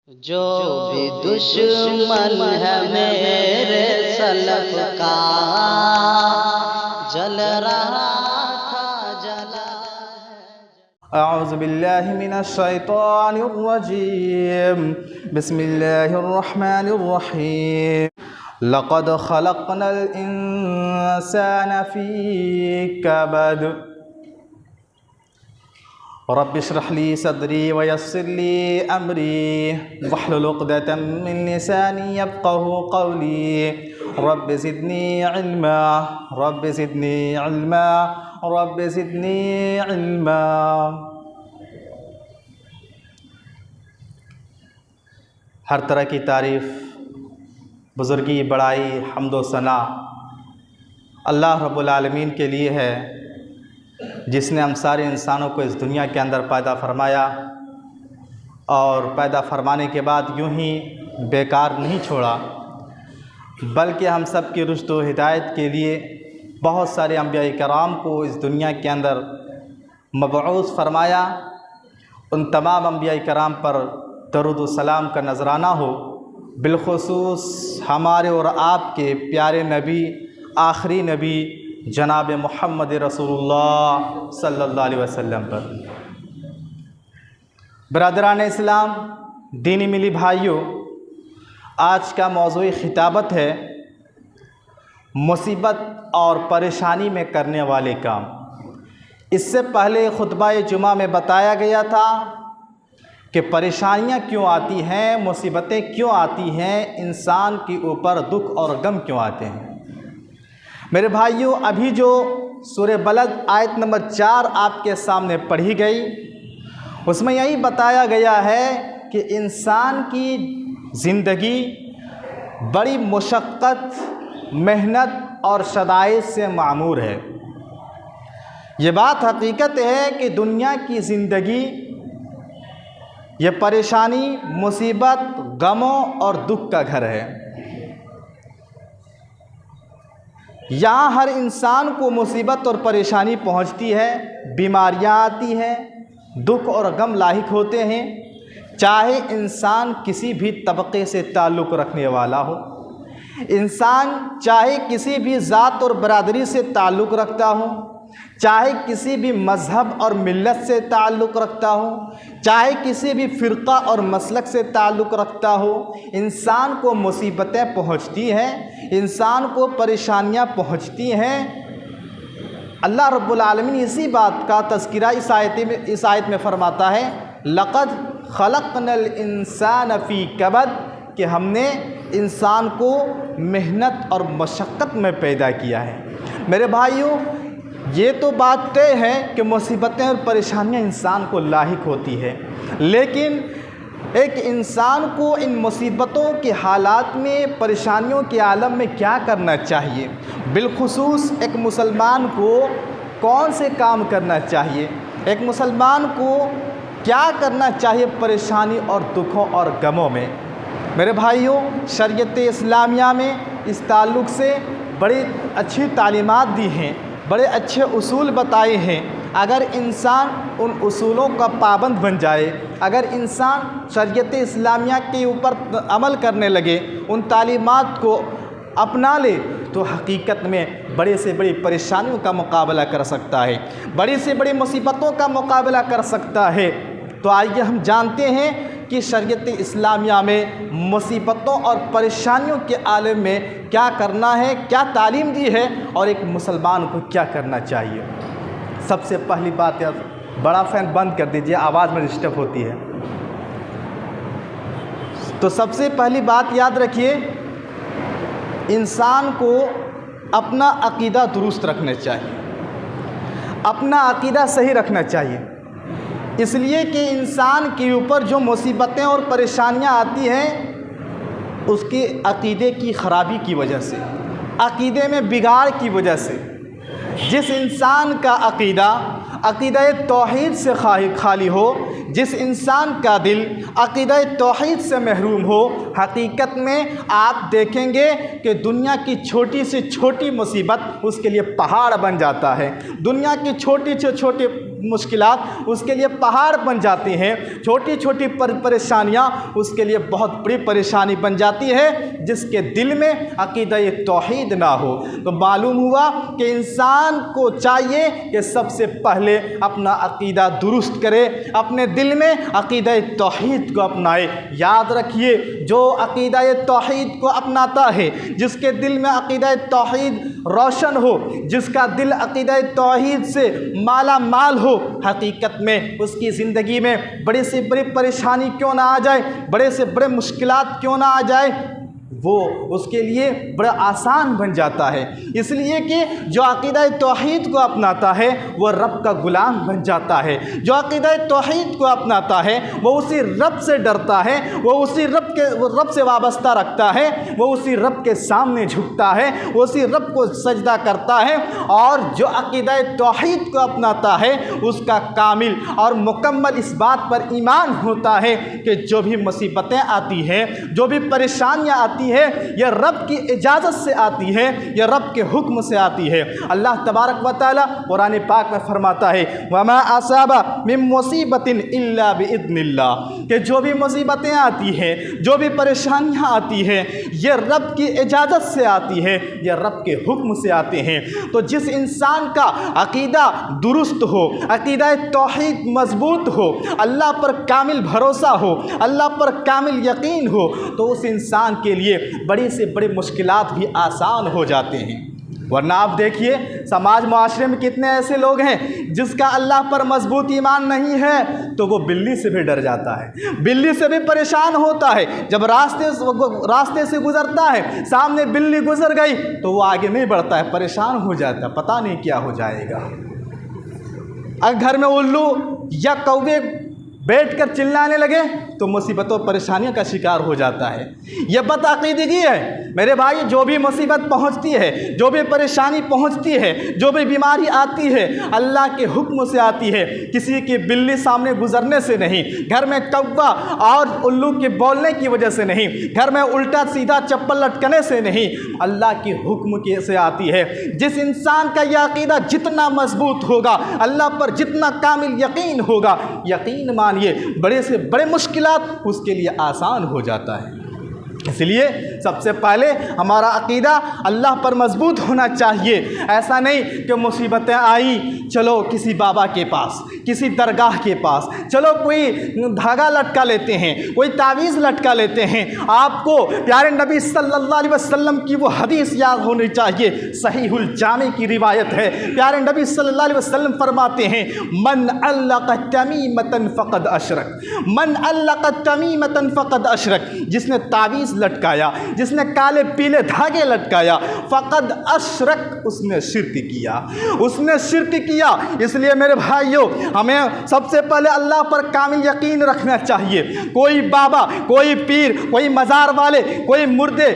جو بھی دشمن ہے میرے سلف کا جل رہا تھا جلا اعوذ باللہ من الشیطان الرجیم بسم اللہ الرحمن الرحیم لقد خلقنا الانسان فی کبد رب اشرح لی صدری ویسر لی امری واحلل عقدۃ من لسانی یفقہوا قولی رب زدنی علما رب زدنی علما رب زدنی علما۔ ہر طرح کی تعریف، بزرگی، بڑائی، حمد و ثنا اللہ رب العالمین کے لیے ہے، جس نے ہم سارے انسانوں کو اس دنیا کے اندر پیدا فرمایا اور پیدا فرمانے کے بعد یوں ہی بیکار نہیں چھوڑا، بلکہ ہم سب کی رشد و ہدایت کے لیے بہت سارے انبیاء کرام کو اس دنیا کے اندر مبعوث فرمایا۔ ان تمام انبیاء کرام پر درود و سلام کا نذرانہ ہو، بالخصوص ہمارے اور آپ کے پیارے نبی، آخری نبی جناب محمد رسول اللہ صلی اللہ علیہ وسلم پر۔ برادران اسلام، دینی ملی بھائیوں، آج کا موضوع خطابت ہے مصیبت اور پریشانی میں کرنے والے کام۔ اس سے پہلے خطبہ جمعہ میں بتایا گیا تھا کہ پریشانیاں کیوں آتی ہیں، مصیبتیں کیوں آتی ہیں، انسان کے اوپر دکھ اور غم کیوں آتے ہیں۔ میرے بھائیوں، ابھی جو سورہ بلد آیت نمبر 4 آپ کے سامنے پڑھی گئی، اس میں یہی بتایا گیا ہے کہ انسان کی زندگی بڑی مشقت، محنت اور شدائد سے معمور ہے۔ یہ بات حقیقت ہے کہ دنیا کی زندگی یہ پریشانی، مصیبت، غموں اور دکھ کا گھر ہے۔ یہاں ہر انسان کو مصیبت اور پریشانی پہنچتی ہے، بیماریاں آتی ہیں، دکھ اور غم لاحق ہوتے ہیں، چاہے انسان کسی بھی طبقے سے تعلق رکھنے والا ہو، انسان چاہے کسی بھی ذات اور برادری سے تعلق رکھتا ہو، چاہے کسی بھی مذہب اور ملت سے تعلق رکھتا ہو، چاہے کسی بھی فرقہ اور مسلک سے تعلق رکھتا ہو، انسان کو مصیبتیں پہنچتی ہیں، انسان کو پریشانیاں پہنچتی ہیں۔ اللہ رب العالمین اسی بات کا تذکرہ اس آیت میں فرماتا ہے، لقد خلقنا الانسان فی کبد، کہ ہم نے انسان کو محنت اور مشقت میں پیدا کیا ہے۔ میرے بھائیوں، یہ تو بات طے ہے کہ مصیبتیں اور پریشانیاں انسان کو لاحق ہوتی ہے، لیکن ایک انسان کو ان مصیبتوں کے حالات میں، پریشانیوں کے عالم میں کیا کرنا چاہیے، بالخصوص ایک مسلمان کو کون سے کام کرنا چاہیے، ایک مسلمان کو کیا کرنا چاہیے پریشانی اور دکھوں اور غموں میں۔ میرے بھائیوں، شریعت اسلامیہ میں اس تعلق سے بڑی اچھی تعلیمات دی ہیں، بڑے اچھے اصول بتائے ہیں۔ اگر انسان ان اصولوں کا پابند بن جائے، اگر انسان شریعت اسلامیہ کے اوپر عمل کرنے لگے، ان تعلیمات کو اپنا لے، تو حقیقت میں بڑے سے بڑی پریشانیوں کا مقابلہ کر سکتا ہے، بڑی سے بڑی مصیبتوں کا مقابلہ کر سکتا ہے۔ تو آئیے ہم جانتے ہیں کہ شریعت اسلامیہ میں مصیبتوں اور پریشانیوں کے عالم میں کیا کرنا ہے، کیا تعلیم دی ہے، اور ایک مسلمان کو کیا کرنا چاہیے۔ سب سے پہلی بات ہے، بڑا فین بند کر دیجئے، آواز میں ڈسٹرب ہوتی ہے۔ تو سب سے پہلی بات یاد رکھیے، انسان کو اپنا عقیدہ درست رکھنا چاہیے، اپنا عقیدہ صحیح رکھنا چاہیے، اس لیے کہ انسان کے اوپر جو مصیبتیں اور پریشانیاں آتی ہیں، اس کے عقیدے کی خرابی کی وجہ سے، عقیدے میں بگاڑ کی وجہ سے۔ جس انسان کا عقیدہ توحید سے خالی ہو، جس انسان کا دل عقیدہ توحید سے محروم ہو، حقیقت میں آپ دیکھیں گے کہ دنیا کی چھوٹی سے چھوٹی مصیبت اس کے لیے پہاڑ بن جاتا ہے، دنیا کی چھوٹی سے چھوٹی मुश्किलात उसके लिए पहाड़ बन जाती हैं, छोटी छोटी परेशानियाँ उसके लिए बहुत बड़ी परेशानी बन जाती है जिसके दिल में अक़ीदा तौहीद ना हो। तो मालूम हुआ कि इंसान को चाहिए कि सबसे पहले अपना अक़ीदा दुरुस्त करे, अपने दिल में अक़ीदा तौहीद को अपनाए। याद रखिए, जो अक़ीदा तौहीद को अपनाता है, जिसके दिल में अक़ीदा तौहीद रोशन हो, जिसका दिल अक़ीदा तौहीद से माला माल हो, हकीकत में उसकी ज़िंदगी में बड़े से बड़ी परेशानी क्यों ना आ जाए, बड़े से बड़े मुश्किलात क्यों ना आ जाए, वो उसके लिए बड़ा आसान बन जाता है। इसलिए कि जो अक़ीदा तौहीद को अपनाता है वो रब का ग़ुलाम बन जाता है। जो अक़ीदा तौहीद को अपनाता है वो उसी रब से डरता है, वो उसी रब से वाबस्ता रखता है, वो उसी रब के सामने झुकता है, वो उसी रब को सजदा करता है। और जो अक़ीदा तौहीद को अपनाता है उसका कामिल और मुकम्मल इस बात पर ईमान होता है कि जो भी मुसीबतें आती हैं, जो भी परेशानियाँ आती है, यह रब की इजाज़त से आती है, यह रब के हुक्म से आती है। अल्लाह तबारक व तआला कुरान पाक में फरमाता है, वमा असाबा मिन मुसीबतिन इल्ला बिइज़्निल्लाह, कि जो भी मुसीबतें आती हैं, जो भी परेशानियाँ आती हैं, यह रब की इजाज़त से आती है, यह रब के हुक्म से आते हैं। तो जिस इंसान का अक़ीदा दुरुस्त हो, अक़ीदा तौहीद मजबूत हो, अल्लाह पर कामिल भरोसा हो, अल्लाह पर कामिल यकीन हो, तो उस इंसान के लिए बड़ी से बड़ी मुश्किलात भी आसान हो जाते हैं। वरना आप देखिए समाज माशरे में कितने ऐसे लोग हैं जिसका अल्लाह पर मजबूत ईमान नहीं है तो वो बिल्ली से भी डर जाता है, बिल्ली से भी परेशान होता है। जब रास्ते से गुजरता है, सामने बिल्ली गुजर गई तो वो आगे नहीं बढ़ता है, परेशान हो जाता है, पता नहीं क्या हो जाएगा। अगर घर में उल्लू या कौवे बैठकर चिल्लाने लगे तो मुसीबतों परेशानियों का शिकार हो जाता है। यह बदअक़ीदगी है मेरे भाई। जो भी मुसीबत पहुंचती है, जो भी परेशानी पहुंचती है, जो भी बीमारी आती है, अल्लाह के हुक्म से आती है, किसी की बिल्ली सामने गुजरने से नहीं, घर में कौवा और उल्लू के बोलने की वजह से नहीं, घर में उल्टा सीधा चप्पल लटकने से नहीं, अल्लाह के हुक्म के से आती है। जिस इंसान का यह अक़ीदा जितना मजबूत होगा, अल्लाह पर जितना कामिल यकीन होगा, यकीन मानिए बड़े से बड़े मुश्किलात उसके लिए आसान हो जाता है। इसलिए सबसे पहले हमारा अक़ीदा अल्लाह पर मजबूत होना चाहिए। ऐसा नहीं कि मुसीबतें आई, चलो किसी बाबा के पास, किसी दरगाह के पास, चलो कोई धागा लटका लेते हैं, कोई तावीज़ लटका लेते हैं। आपको प्यारे नबी सल्लल्लाहु अलैहि वसल्लम की वो हदीस याद होनी चाहिए, सहीहुल जामी की रिवायत है। प्यारे नबी सल्लल्लाहु अलैहि वसल्लम फरमाते हैं, मन अल्लक़ तमीमतन फ़क़द अशरक, मन अल्लक़ तमीमतन फ़क़द अशरक, जिसने तावीज़ लटकाया, जिसने काले पीले धागे लटकाया, फ़क़द अशरक, उसने शिर्क किया, उसने शिर्क किया। इसलिए मेरे भाइयों, हमें सबसे पहले अल्लाह पर कामिल यकीन रखना चाहिए। कोई बाबा, कोई पीर, कोई मज़ार वाले, कोई मुर्दे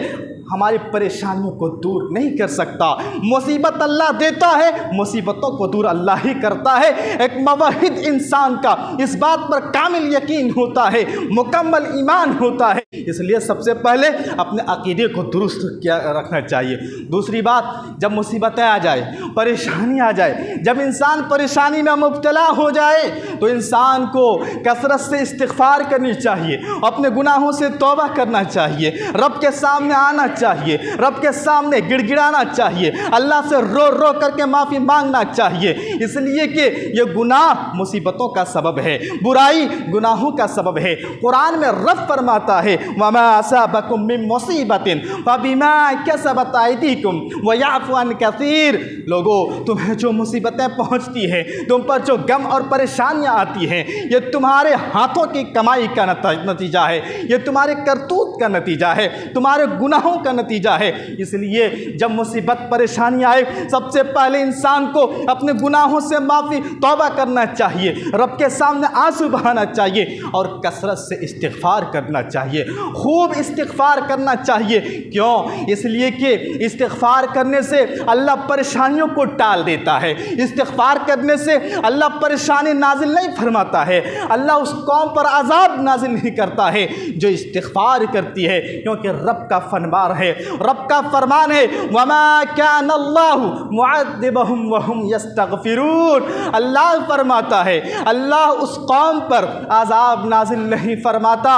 हमारी परेशानियों को दूर नहीं कर सकता। मुसीबत अल्लाह देता है, मुसीबतों को दूर अल्लाह ही करता है। एक मुवहिद इंसान का इस बात पर कामिल यकीन होता है, मुकम्मल ईमान होता है। इसलिए सबसे पहले अपने अक़ीदे को दुरुस्त रखना चाहिए। दूसरी बात, जब मुसीबतें आ जाए, परेशानी आ जाए, जब इंसान परेशानी में मुब्तला हो जाए तो इंसान को कसरत से इस्तिग़फ़ार करनी चाहिए, अपने गुनाहों से तौबा करना चाहिए, रब के सामने आना चाहिए, रब के सामने गिड़गिड़ाना चाहिए, अल्लाह से रो रो करके माफ़ी मांगना चाहिए। इसलिए कि ये गुनाह मुसीबतों का सबब है, बुराई गुनाहों का सबब है। कुरान में रब फरमाता है, वमा असाबकुम मिन मुसीबतिन फबिमा कसबत अयदीकुम व याफ़ु अन कसीर। लोगों, तुम्हें जो मुसीबतें पहुंचती हैं, तुम पर जो गम और परेशानियां आती हैं, ये तुम्हारे हाथों की कमाई का नतीजा है, ये तुम्हारे करतूत का नतीजा है, तुम्हारे गुनाहों का नतीजा है। इसलिए जब मुसीबत परेशानी आए, सबसे पहले इंसान को अपने गुनाहों से माफ़ी तौबा करना चाहिए, रब के सामने आंसू बहाना चाहिए और कसरत से इस्तिग़फ़ार करना चाहिए, खूब इस्तिग़फ़ार करना चाहिए। क्यों? इसलिए कि इस्तिग़फ़ार करने से अल्लाह परेशानियों को टाल देता है। इस्तिग़फ़ार करने से अल्लाह परेशानी नाजिल नहीं फरमाता है, अल्लाह उस कौम पर अज़ाब नाजिल नहीं करता है जो इस्तिग़फ़ार करती है, क्योंकि रब का फरमान है। रब का फरमान है वमा कान अल्लाहु मुअद्दिबहुम वहुम यस्तगफिरून। अल्लाह फरमाता है अल्लाह उस कौम पर अज़ाब नाजिल नहीं फरमाता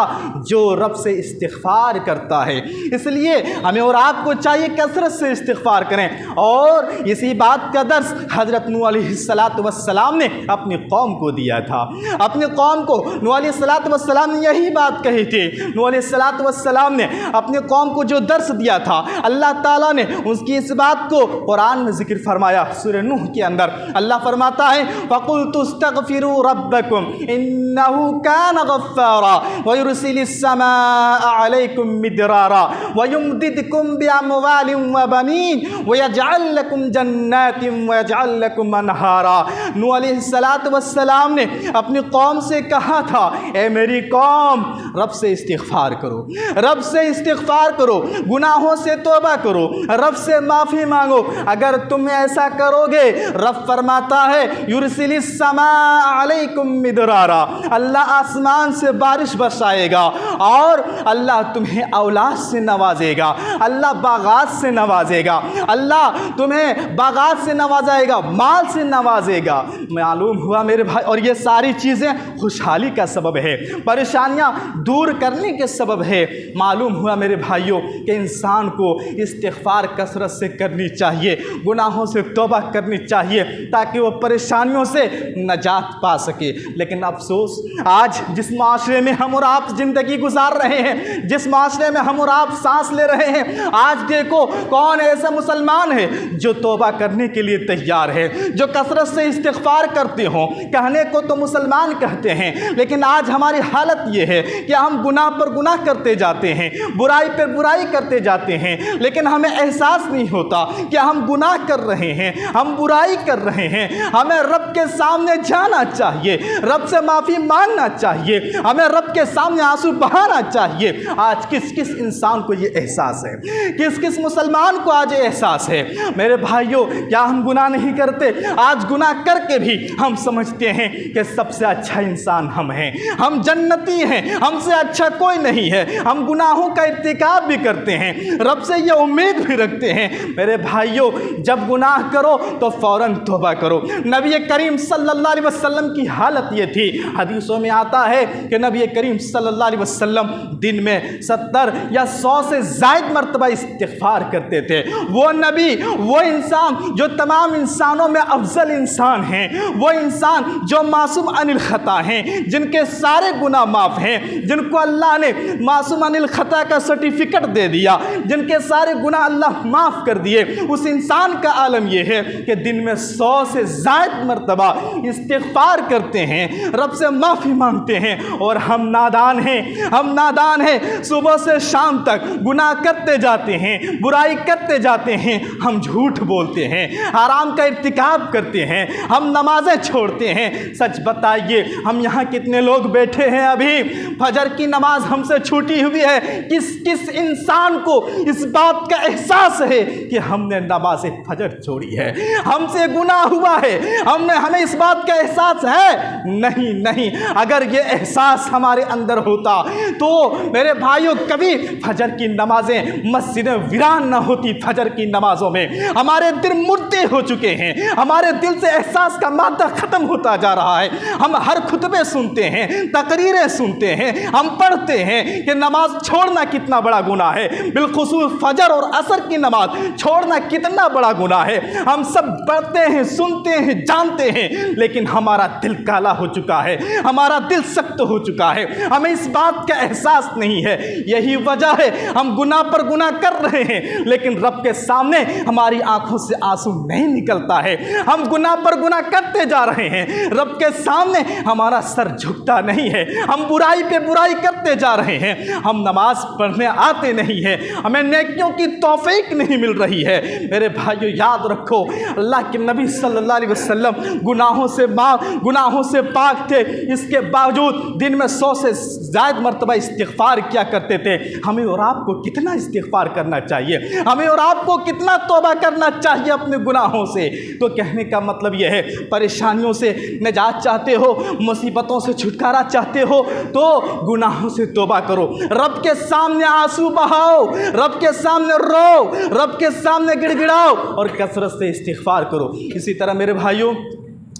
जो रब से इस्तिग़फ़ार करता है। इसलिए हमें और आपको चाहिए कसरत से इस्तिग़फ़ार करें। और इसी बात का दर्स हज़रत नूह अलैहिस्सलातु वस्सलाम ने अपनी कौम को दिया था। अपनी कौम को नूह अलैहिस्सलातु वस्सलाम ने यही बात कही थी। नूह अलैहिस्सलातु वस्सलाम ने अपनी कौम को जो दर्स दिया था अल्लाह ताला ने उसकी इस बात को कुरान में ज़िक्र फरमाया। सूरह नूह के अंदर अल्लाह फरमाता है फ़क़ुल्तु इस्तग़फ़िरू रब्बकुम इन्नहु कान गफ़्फ़ारा व युरसिलिस समाअ अलैकुम मिदरारा व युमदिदकुम बिअमवालिन व बनीन व यजअल लकुम जन्नातिन व यजअल लकुम अनहारा। नूह अलैहिस्सलातु वस्सलाम ने अपनी कौम से कहा था ए मेरी कौम रब से इस्तिग़फ़ार करो, रब से इस्तिग़फ़ार करो, गुनाहों से तौबा करो, रब से माफ़ी मांगो। अगर तुम ऐसा करोगे रब फरमाता है युरसिलिस समाअ अलैकुम मिदरारा, अल्लाह आसमान से बारिश बरसाएगा और अल्लाह तुम्हें औलाद से नवाजेगा, अल्लाह बागात से नवाजेगा, अल्लाह तुम्हें बागात से नवाजेगा, माल से नवाजेगा। मालूम हुआ मेरे भाई, और ये सारी चीज़ें खुशहाली का सबब है, परेशानियाँ दूर करने के सबब है। मालूम हुआ मेरे भाइयों कि इंसान को इस्तिग़फ़ार कसरत से करनी चाहिए, गुनाहों से तौबा करनी चाहिए ताकि वो परेशानियों से नजात पा सके। लेकिन अफसोस आज जिस माशरे में हम और आप ज़िंदगी गुजार रहे हैं, जिस माशरे में हम और आप सांस ले रहे हैं, आज देखो कौन ऐसा मुसलमान है जो तौबा करने के लिए तैयार है, जो कसरत से इस्तिग़फ़ार करते हों। कहने को तो मुसलमान कहते हैं लेकिन आज हमारी हालत ये है कि हम गुनाह पर गुनाह करते जाते हैं, बुराई पर बुराई करते जाते हैं, लेकिन हमें एहसास नहीं होता कि हम गुनाह कर रहे हैं, हम बुराई कर रहे हैं। हमें रब के सामने जाना चाहिए, रब से माफ़ी मांगना चाहिए, हमें रब के सामने आंसू बहाना चाहिए। आज किस किस इंसान को ये एहसास है, किस किस मुसलमान को आज ये एहसास है? मेरे भाइयों क्या हम गुनाह नहीं करते? आज गुनाह करके भी हम समझते हैं कि सबसे अच्छा इंसान हम हैं, हम जन्नती हैं, हमसे अच्छा कोई नहीं है। हम गुनाहों का इर्तिकाब भी करते हैं, रब से ये उम्मीद भी रखते हैं। मेरे भाइयों जब गुनाह करो तो फ़ौरन तौबा करो। नबी करीम सल्लल्लाहु अलैहि वसल्लम की हालत ये थी, हदीसों में आता है कि नबी करीम सल्लल्लाहु अलैहि वसल्लम दिन में 70 या 100 से ज़ायद मरतबा इस्तिग़फ़ार करते थे। वो नबी, वो इंसान जो तमाम इंसानों में अफजल इंसान हैं, वो इंसान जो मासूम अनिल ख़ता हैं, जिनके सारे गुनाह माफ़ हैं, जिनको अल्लाह ने मासूम अनिल ख़ता का सर्टिफिकेट दे दिया, जिनके सारे गुनाह अल्लाह माफ़ कर दिए। उस इंसान का आलम यह है कि दिन में 100 से ज़ायद मरतबा इस्तिग़फ़ार करते हैं, रब से माफ़ी मांगते हैं। और हम नादान हैं, हम नादान हैं, सुबह से शाम तक गुनाह करते जाते हैं, बुराई करते जाते हैं, हम झूठ बोलते हैं, हराम का इर्तिकाब करते हैं, हम नमाज़ें छोड़ते हैं। सच बताइए हम यहाँ कितने लोग बैठे हैं अभी फजर की नमाज हमसे छूटी हुई है? किस किस इंसान को इस बात का एहसास है कि हमने नमाज फजर छोड़ी है, हमसे गुनाह हुआ है? हमें इस बात का एहसास है? नहीं नहीं। अगर ये एहसास हमारे अंदर होता तो मेरे भाइयों कभी फजर की नमाजें मस्जिदें वीरान ना होती। फजर की नमाजों में हमारे दिल मुर्दे हो चुके हैं, हमारे दिल से एहसास का मादा ख़त्म होता जा रहा है। हम हर खुतबे सुनते हैं, तकरीरें सुनते हैं, हम पढ़ते हैं कि नमाज छोड़ना कितना बड़ा गुनाह है, बिलखुसूस फजर और असर की नमाज छोड़ना कितना बड़ा गुनाह है। हम सब पढ़ते हैं, सुनते हैं, जानते हैं, लेकिन हमारा दिल काला हो चुका है, हमारा दिल सख्त हो चुका है, हमें इस बात का एहसास नहीं है। यही वजह है हम गुनाह पर गुनाह कर रहे हैं, लेकिन रब के सामने हमारी आंखों से आंसू नहीं निकलता है। हम गुनाह पर गुनाह करते जा रहे हैं, रब के सामने हमारा सर झुकता नहीं है, हम बुराई पे बुराई करते जा रहे हैं, हम नमाज पढ़ने आते नहीं हैं, हमें नेकियों की तौफीक नहीं मिल रही है। मेरे भाइयों याद रखो अल्लाह के नबी सल्लल्लाहु अलैहि वसल्लम गुनाहों से पाक थे, इसके बावजूद दिन में 100 से ज़ायद मरतबा इस्तिग़फ़ार किया करते थे। हमें और आपको कितना इस्तिग़फ़ार करना चाहिए, हमें और आपको कितना तौबा करना चाहिए अपने गुनाहों से? तो कहने का मतलब यह है परेशानियों से निजात चाहते हो, मुसीबतों से छुटकारा चाहते हो तो गुनाहों से तौबा करो, रब के सामने आंसू बहाओ, रब के सामने रो, रब के सामने गिड़गिड़ाओ और कसरत से इस्तिग़फ़ार करो। इसी तरह मेरे भाइयों,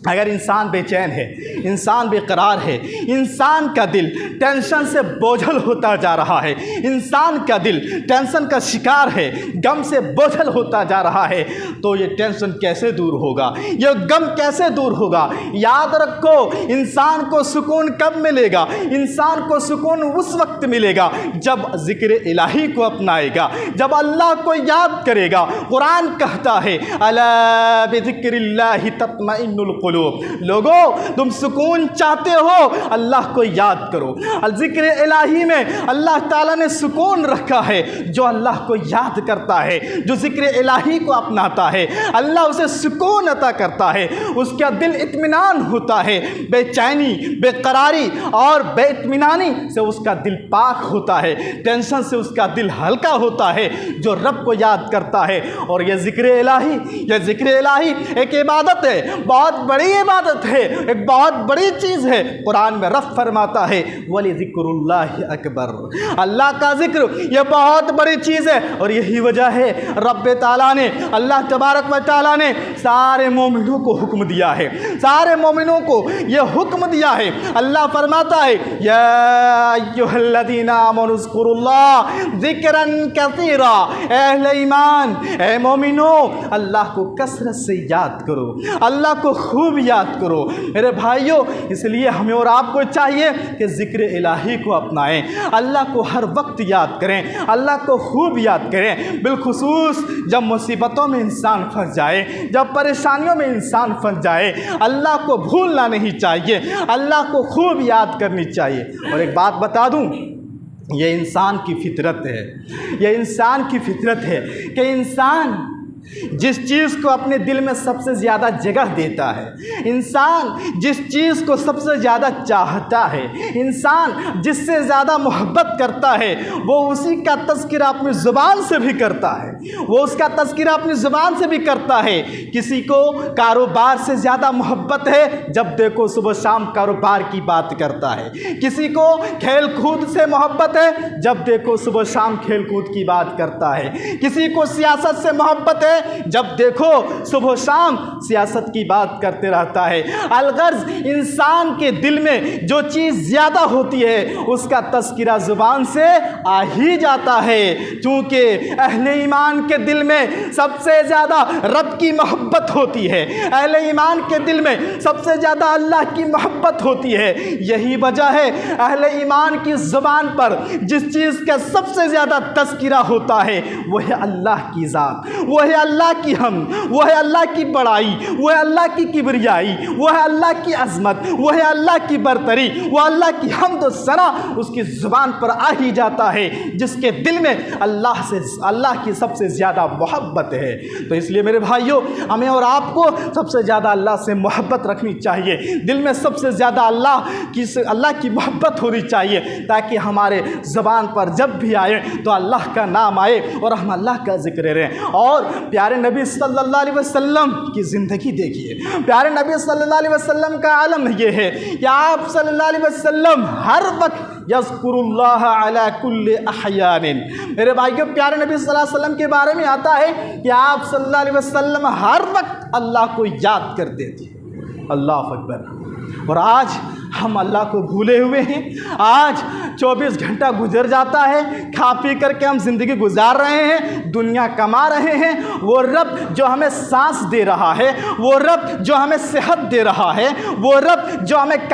अगर इंसान बेचैन है, इंसान बेकरार है, इंसान का दिल टेंशन से बोझल होता जा रहा है, इंसान का दिल टेंशन का शिकार है, गम से बोझल होता जा रहा है, तो ये टेंशन कैसे दूर होगा, ये गम कैसे दूर होगा? याद रखो, इंसान को सुकून कब मिलेगा? इंसान को सुकून उस वक्त मिलेगा जब ज़िक्र इलाही को अपनाएगा, जब अल्लाह को याद करेगा। कुरान कहता है अला बिज़िक्रिल्लाहि तत्मइन्नुल कुलूब। लोगों, तुम सुकून चाहते हो, अल्लाह को याद करो। ज़िक्र इलाही में अल्लाह ताला ने सुकून रखा है। जो अल्लाह को याद करता है, जो ज़िक्र इलाही को अपनाता है, अल्लाह उसे सुकून अता करता है, उसका दिल इत्मीनान होता है। बेचैनी, बेकरारी और बेइत्मीनानी से उसका दिल पाक होता है, टेंशन से उसका दिल हल्का होता है जो रब को याद करता है। और ये ज़िक्र इलाही एक इबादत है, बहुत बड़ी इबादत है, एक बहुत बड़ी चीज़ है। कुरान में रब फरमाता है वली ज़िक्रुल्लाहि अकबर, अल्लाह का ज़िक्र ये बहुत बड़ी चीज़ है। और यही वजह है रब ताला ने, अल्लाह तबारक व तआला ने सारे मोमिनों को हुक्म दिया है, सारे मोमिनों को ये हुक्म दिया है। अल्लाह फरमाता है या अय्युहल्लज़ीना आमनू ज़्कुरुल्लाह ज़िक्रन कसीरा, अहले ईमान, ए मोमिनो, अल्लाह को कसरत से याद करो, अल्लाह को खूब याद करो। मेरे भाइयों, इसलिए हमें और आपको चाहिए कि ज़िक्र इलाही को अपनाएं, अल्लाह को हर वक्त याद करें, अल्लाह को खूब याद करें। बिलखुसूस जब मुसीबतों में इंसान फंस जाए, जब परेशानियों में इंसान फंस जाए, अल्लाह को भूलना नहीं चाहिए, अल्लाह को खूब याद करनी चाहिए। और एक बात बता दूं, ये इंसान की फितरत है, ये इंसान की फितरत है कि इंसान जिस चीज़ को अपने दिल में सबसे ज़्यादा जगह देता है, इंसान जिस चीज़ को सबसे ज़्यादा चाहता है, इंसान जिससे ज़्यादा मोहब्बत करता है, वो उसी का तज़किरा अपनी ज़ुबान से भी करता है, वो उसका तज़किरा अपनी ज़ुबान से भी करता है। किसी को कारोबार से ज़्यादा मोहब्बत है, जब देखो सुबह शाम कारोबार की बात करता है। किसी को खेल कूद से मोहब्बत है, जब देखो सुबह शाम खेल कूद की बात करता है। किसी को सियासत से मोहब्बत है, जब देखो सुबह शाम सियासत की बात करते रहता है। अलगर्ज इंसान के दिल में जो चीज़ ज़्यादा होती है, उसका तज़किरा ज़ुबान से आ ही जाता है। क्योंकि अहले ईमान के दिल में सबसे ज़्यादा रब की मोहब्बत होती है, अहले ईमान के दिल में सबसे ज़्यादा अल्लाह की मोहब्बत होती है। यही वजह है अहले ईमान की ज़ुबान पर जिस चीज़ का सबसे ज़्यादा तज़किरा होता है, वो है अल्लाह की ज़ात, वो है अल्लाह की हम, वो है अल्लाह की बड़ाई, वो है अल्लाह की किबरियाई, वो है अल्लाह की अज़मत, वो है अल्लाह की बरतरी, वो अल्लाह की हम्द व सना उसकी ज़ुबान पर आ ही जाता है, जिसके दिल में अल्लाह की सबसे ज़्यादा मोहब्बत है। तो इसलिए मेरे भाइयों, हमें और आपको सबसे ज़्यादा अल्लाह से मोहब्बत रखनी चाहिए, दिल में सबसे ज़्यादा अल्लाह की मोहब्बत होनी चाहिए, ताकि हमारे ज़ुबान पर जब भी आए तो अल्लाह का नाम आए और हम अल्लाह का ज़िक्र करें। और प्यारे नबी सल्लल्लाहु अलैहि वसल्लम की ज़िंदगी देखिए, प्यारे नबी सल्लल्लाहु अलैहि वसल्लम का आलम ये है कि आप सल्लल्लाहु अलैहि वसल्लम हर वक्त यज़्कुरुल्लाह अला कुल्ली अहयानिन। मेरे भाइयों, प्यारे नबी सल्लल्लाहु अलैहि वसल्लम के बारे में आता है कि आप सल्लल्लाहु अलैहि वसल्लम हर वक्त अल्लाह को याद करते थे। अल्लाह अकबर। और आज हम अल्लाह को भूले हुए हैं। आज 24 घंटा गुजर जाता है, खा पी करके हम ज़िंदगी गुजार रहे हैं, दुनिया कमा रहे हैं। वो रब जो हमें सांस दे रहा है, वो रब जो हमें सेहत दे रहा है, वो रब जो हमें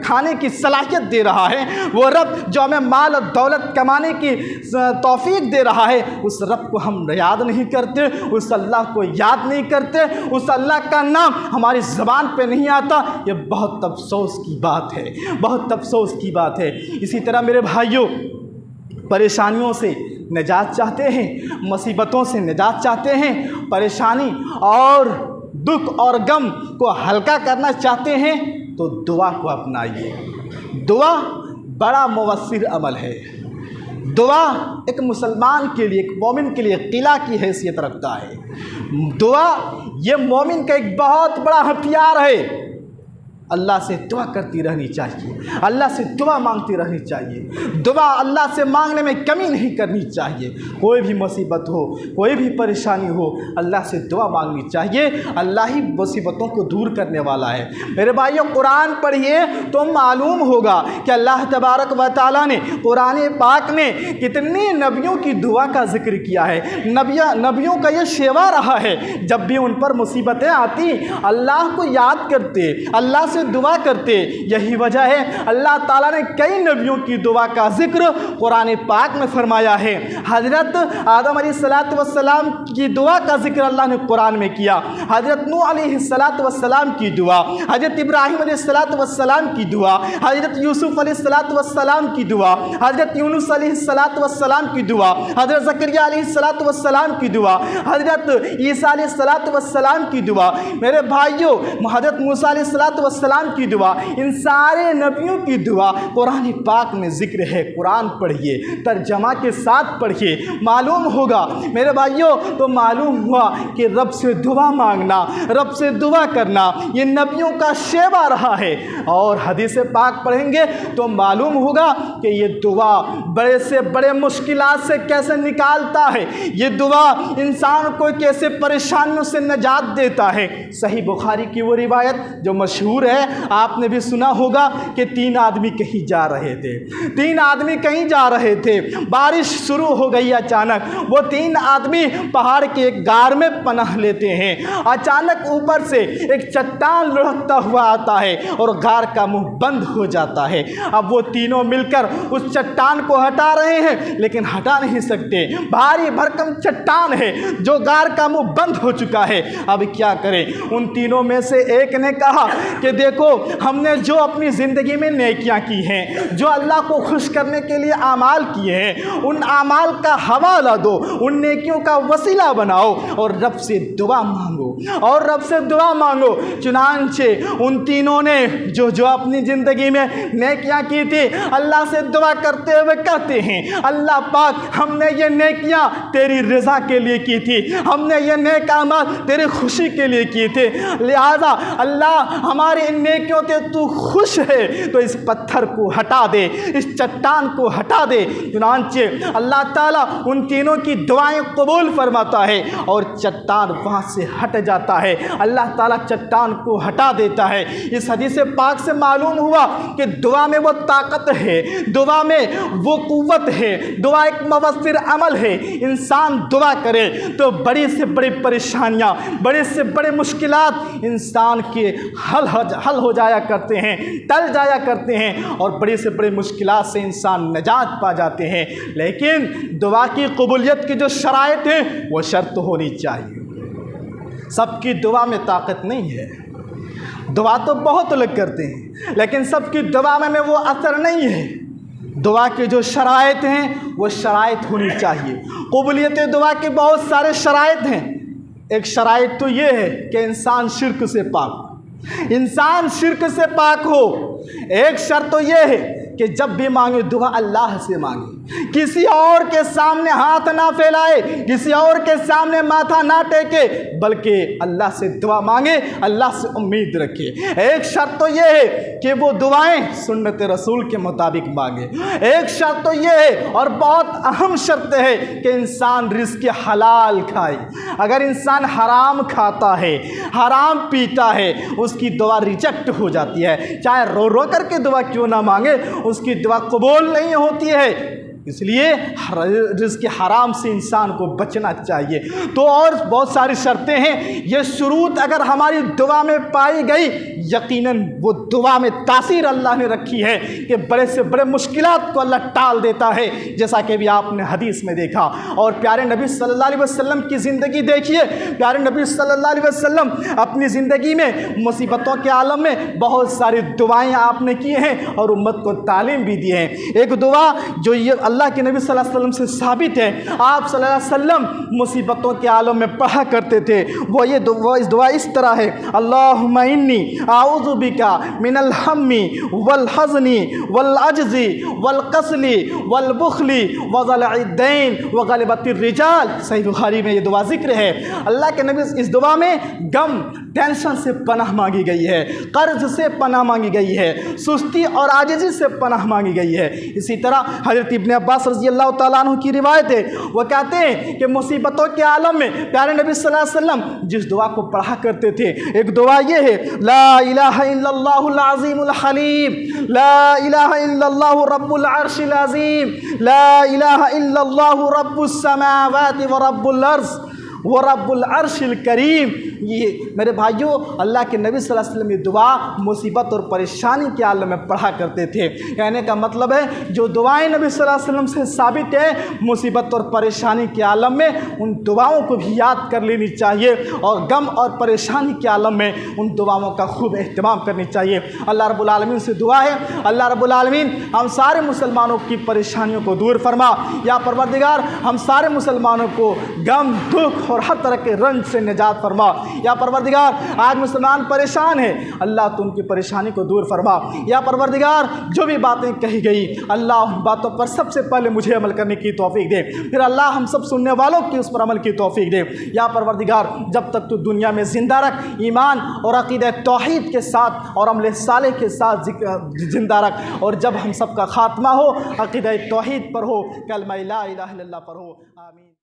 खाने की सलाहियत दे रहा है, वो रब जो हमें माल और दौलत कमाने की तौफीक दे रहा है, उस रब को हम याद नहीं करते, उस अल्लाह को याद नहीं करते, उस अल्लाह का नाम हमारी ज़बान पे नहीं आता। ये बहुत अफसोस की बात है, बहुत अफसोस की बात है। इसी तरह मेरे भाइयों, परेशानियों से निजात चाहते हैं, मुसीबतों से निजात चाहते हैं, परेशानी और दुख और गम को हल्का करना चाहते हैं, तो दुआ को अपनाइए। दुआ बड़ा मुवस्सिर अमल है। दुआ एक मुसलमान के लिए, एक मोमिन के लिए किला की हैसियत रखता है। दुआ ये मोमिन का एक बहुत बड़ा हथियार है। اللہ سے دعا کرتی رہنی چاہیے، اللہ سے دعا مانگتی رہنی چاہیے، دعا اللہ سے مانگنے میں کمی نہیں کرنی چاہیے۔ کوئی بھی مصیبت ہو، کوئی بھی پریشانی ہو، اللہ سے دعا مانگنی چاہیے، اللہ ہی مصیبتوں کو دور کرنے والا ہے۔ میرے بھائیو، قرآن پڑھیے تو معلوم ہوگا کہ اللہ تبارک و تعالیٰ نے قرآن پاک میں کتنے نبیوں کی دعا کا ذکر کیا ہے۔ نبیوں کا یہ شیوا رہا ہے، جب بھی ان پر مصیبتیں آتی اللہ کو یاد کرتے، اللہ سے دعا کرتے۔ یہی وجہ ہے اللہ تعالیٰ نے کئی نبیوں کی دعا کا ذکر قرآن پاک میں فرمایا ہے۔ حضرت آدم علیہ السلام کی دعا کا ذکر اللہ نے قرآن میں کیا، حضرت نوح علیہ السلام کی دعا، حضرت ابراہیم علیہ السلام کی دعا، حضرت یوسف علیہ السلام کی دعا، حضرت یونس علیہ السلام کی دعا، حضرت زکریا علیہ السلام کی دعا، حضرت عیسیٰ علیہ السلام کی دعا، میرے بھائیوں حضرت موسیٰ علیہ السلام کی دعا، ان سارے نبیوں کی دعا قرآن پاک میں ذکر ہے۔ قرآن پڑھیے، ترجمہ کے ساتھ پڑھیے، معلوم ہوگا میرے بھائیوں، تو معلوم ہوا کہ رب سے دعا مانگنا، رب سے دعا کرنا یہ نبیوں کا شیوا رہا ہے۔ اور حدیث پاک پڑھیں گے تو معلوم ہوگا کہ یہ دعا بڑے سے بڑے مشکلات سے کیسے نکالتا ہے، یہ دعا انسان کو کیسے پریشانیوں سے نجات دیتا ہے۔ صحیح بخاری کی وہ روایت جو مشہور ہے، آپ نے بھی سنا ہوگا کہ تین آدمی کہیں جا رہے تھے، بارش شروع ہو گئی اچانک۔ وہ تین آدمی پہاڑ کے ایک غار میں پناہ لیتے ہیں، اچانک اوپر سے ایک چٹان لڑھکتا ہوا آتا ہے اور غار کا منہ بند ہو جاتا ہے۔ اب وہ تینوں مل کر اس چٹان کو ہٹا رہے ہیں لیکن ہٹا نہیں سکتے، بھاری بھرکم چٹان ہے جو غار کا منہ بند ہو چکا ہے۔ اب کیا کریں؟ ان تینوں میں سے ایک نے کہا کہ دیکھو، ہم نے جو اپنی زندگی میں نیکیاں کی ہیں، جو اللہ کو خوش کرنے کے لیے اعمال کیے ہیں، ان اعمال کا حوالہ دو، ان نیکیوں کا وسیلہ بناؤ اور رب سے دعا مانگو۔ چنانچہ ان تینوں نے جو اپنی زندگی میں نیکیاں کی تھی، اللہ سے دعا کرتے ہوئے کہتے ہیں، اللہ پاک، ہم نے یہ نیکیاں تیری رضا کے لیے کی تھی، ہم نے یہ نیک اعمال تیری خوشی کے لیے کیے تھے، لہذا اللہ ہماری ان نیکیوں سے تو خوش ہے تو اس پتھر کو ہٹا دے، اس چٹان کو ہٹا دے۔ چنانچہ اللہ تعالیٰ ان تینوں کی دعائیں قبول فرماتا ہے اور چٹان وہاں سے ہٹ جاتا ہے، اللہ تعالیٰ چٹان کو ہٹا دیتا ہے۔ اس حدیث پاک سے معلوم ہوا کہ دعا میں وہ طاقت ہے، دعا میں وہ قوت ہے، دعا ایک مؤثر عمل ہے۔ انسان دعا کرے تو بڑی سے بڑی پریشانیاں، بڑے سے بڑے مشکلات انسان کے حل ہو جایا کرتے ہیں، ٹل جایا کرتے ہیں اور بڑی سے بڑی مشکلات سے انسان نجات پا جاتے ہیں۔ لیکن دعا کی قبولیت کی جو شرائط ہیں وہ شرط ہونی چاہیے۔ سب کی دعا میں طاقت نہیں ہے، دعا تو بہت لوگ کرتے ہیں لیکن سب کی دعا میں وہ اثر نہیں ہے۔ دعا کے جو شرائط ہیں وہ شرائط ہونی چاہیے۔ قبولیت دعا کے بہت سارے شرائط ہیں۔ ایک شرائط تو یہ ہے کہ انسان شرک سے پاک ہو۔ ایک شرط تو یہ ہے کہ جب بھی مانگے دعا اللہ سے مانگے، کسی اور کے سامنے ہاتھ نہ پھیلائے، کسی اور کے سامنے ماتھا نہ ٹیکے، بلکہ اللہ سے دعا مانگے، اللہ سے امید رکھے۔ ایک شرط تو یہ ہے کہ وہ دعائیں سنت رسول کے مطابق مانگے۔ ایک شرط تو یہ ہے اور بہت اہم شرط ہے کہ انسان رزق حلال کھائے۔ اگر انسان حرام کھاتا ہے، حرام پیتا ہے، اس کی دعا ریجیکٹ ہو جاتی ہے، چاہے رو رو کر کے دعا کیوں نہ مانگے، اس کی دعا قبول نہیں ہوتی ہے۔ اس لیے رزق حرام سے انسان کو بچنا چاہیے۔ تو اور بہت ساری شرطیں ہیں، یہ شروط اگر ہماری دعا میں پائی گئی، یقیناً وہ دعا میں تاثیر اللہ نے رکھی ہے کہ بڑے سے بڑے مشکلات کو اللہ ٹال دیتا ہے، جیسا کہ بھی آپ نے حدیث میں دیکھا۔ اور پیارے نبی صلی اللہ علیہ وسلم کی زندگی دیکھیے، پیارے نبی صلی اللہ علیہ وسلم اپنی زندگی میں مصیبتوں کے عالم میں بہت ساری دعائیں آپ نے کی ہیں اور امت کو تعلیم بھی دی ہیں۔ ایک دعا جو یہ अल्लाह के नबी सल्लल्लाहु अलैहि वसल्लम से साबित है। आप सल्लल्लाहु अलैहि वसल्लम मुसीबतों के आलम में पढ़ा करते थे। वो इस दुआ इस तरह है, अल्लाहुम्मा इन्नी आऊज़ु बिका मिनल हम्मी वल हज़नी वल अज्ज़ी वल कसली वल बुखली व ज़लअ दैन व ग़लबतिर रिजाल। सही बुखारी में ये दुआ जिक्र है। अल्लाह के नबी इस दुआ में गम, टेंशन से पनाह मांगी गई है, कर्ज से पनाह मांगी गई है, सुस्ती और आजिज़ी से पनाह मांगी गई है। इसी तरह हज़रत इब्न अब्बास रज़ी अल्लाह तआला अन्हु की रिवायत है, वो कहते हैं कि मुसीबतों के आलम में प्यारे नबी सल्लल्लाहु अलैहि वसल्लम जिस दुआ को पढ़ा करते थे, एक दुआ ये है, ला इलाहा इल्लल्लाहुल अज़ीमुल हलीम, ला इलाहा इल्लल्लाहु रब्बुल अर्शिल अज़ीम, ला इलाहा इल्लल्लाहु रब्बुस समावाति व रब्बुल अर्श व रब्बुल अर्शिल करीम। ये मेरे भाइयों, अल्लाह के नबी सल्लल्लाहु अलैहि वसल्लम ये दुआ मुसीबत और परेशानी के आलम में पढ़ा करते थे। कहने का मतलब है जो दुआएं नबी सल्लल्लाहु अलैहि वसल्लम से साबित है मुसीबत और परेशानी के आलम में, उन दुआओं को भी याद कर लेनी चाहिए और गम और परेशानी के आलम में उन दुआओं का खूब एहतमाम करनी चाहिए। अल्लाह रब्बुल आलमीन से दुआ है, अल्लाह रब्बुल आलमीन हम सारे मुसलमानों की परेशानियों को दूर फरमा। या परवरदिगार हम सारे मुसलमानों को गम, दुख और हर तरह के रंज से निजात फरमा। या परवरदिगार आज मुसलमान परेशान है, अल्लाह तो उनकी परेशानी को दूर फरमा। या परवरदिगार जो भी बातें कही गई, अल्लाह उन बातों पर सबसे पहले मुझे अमल करने की तौफीक दे, फिर अल्लाह हम सब सुनने वालों की उस पर अमल की तौफीक दे। या परवरदिगार जब तक तू दुनिया में जिंदा रख, ईमान और अक़ीदा तौहीद के साथ और अमल सालेह के साथ जिंदा रख, और जब हम सब का खात्मा हो अक़ीदा तौहीद पर हो, कलमा ला इलाहा इल्लल्लाह पर हो। आमीन।